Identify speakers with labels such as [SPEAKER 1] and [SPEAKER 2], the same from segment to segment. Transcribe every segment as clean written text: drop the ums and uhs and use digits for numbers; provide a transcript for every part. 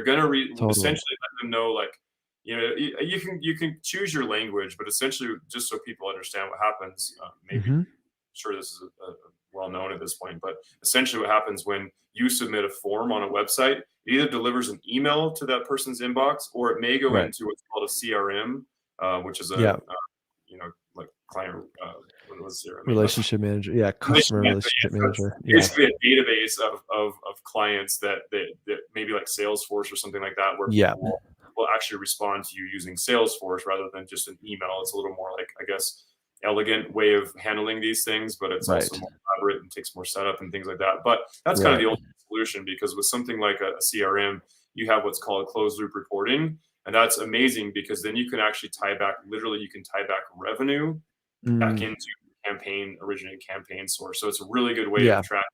[SPEAKER 1] They're going to
[SPEAKER 2] Totally.
[SPEAKER 1] essentially let them know, like, you can choose your language, but essentially just so people understand what happens. Maybe
[SPEAKER 2] Hmm.
[SPEAKER 1] sure this is well known at this point, but essentially what happens when you submit a form on a website, it either delivers an email to that person's inbox, or it may go
[SPEAKER 2] Right.
[SPEAKER 1] into what's called a CRM, which is
[SPEAKER 2] Yeah.
[SPEAKER 1] like client, what was CRM mean?
[SPEAKER 2] Relationship manager. Yeah.
[SPEAKER 1] Relation
[SPEAKER 2] Customer
[SPEAKER 1] management,
[SPEAKER 2] relationship
[SPEAKER 1] yes, so it's
[SPEAKER 2] manager. Yeah.
[SPEAKER 1] basically a database of clients that maybe like Salesforce or something like that, where
[SPEAKER 2] Yeah.
[SPEAKER 1] people will actually respond to you using Salesforce rather than just an email. It's a little more like, I guess, elegant way of handling these things, but it's also
[SPEAKER 2] Right.
[SPEAKER 1] more elaborate and takes more setup and things like that. But that's kind of
[SPEAKER 2] Right.
[SPEAKER 1] the only solution, because with something like a CRM, you have what's called closed loop reporting. And that's amazing because then you can actually tie back, literally, you can tie back revenue back
[SPEAKER 2] Mm,
[SPEAKER 1] into campaign originating campaign source. So it's a really good way of
[SPEAKER 2] yeah.
[SPEAKER 1] tracking.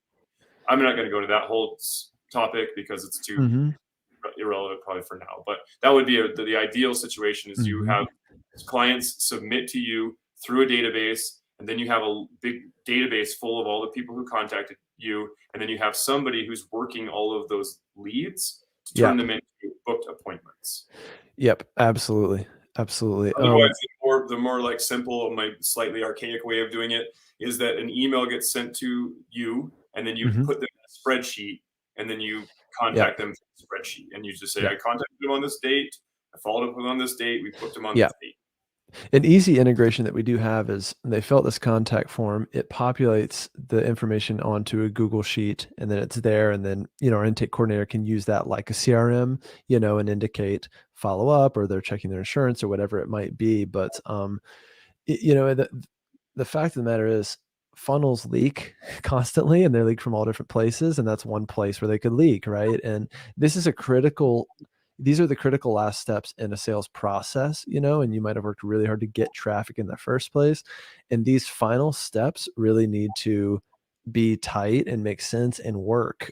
[SPEAKER 1] I'm not going to go into that whole topic because it's too
[SPEAKER 2] Hmm.
[SPEAKER 1] irrelevant probably for now. But that would be the ideal situation is you
[SPEAKER 2] Hmm.
[SPEAKER 1] have clients submit to you through a database, and then you have a big database full of all the people who contacted you, and then you have somebody who's working all of those leads to
[SPEAKER 2] Yeah.
[SPEAKER 1] turn them into booked appointments.
[SPEAKER 2] Yep. Absolutely. Absolutely.
[SPEAKER 1] Otherwise, the more like simple, my slightly archaic way of doing it is that an email gets sent to you, and then you
[SPEAKER 2] Mhm.
[SPEAKER 1] put them in a spreadsheet, and then you contact
[SPEAKER 2] Yep.
[SPEAKER 1] them through the spreadsheet, and you just say, "I
[SPEAKER 2] Yep.
[SPEAKER 1] contacted them on this date. I followed up with them on this date. We booked them on
[SPEAKER 2] Yeah.
[SPEAKER 1] this date."
[SPEAKER 2] An easy integration that we do have is they fill out this contact form. It populates the information onto a Google sheet, and then it's there. And then, our intake coordinator can use that like a CRM, and indicate follow up, or they're checking their insurance or whatever it might be. But, the fact of the matter is funnels leak constantly, and they leak from all different places. And that's one place where they could leak. Right. And this is a critical these are the critical last steps in a sales process, and you might have worked really hard to get traffic in the first place. And these final steps really need to be tight and make sense and work.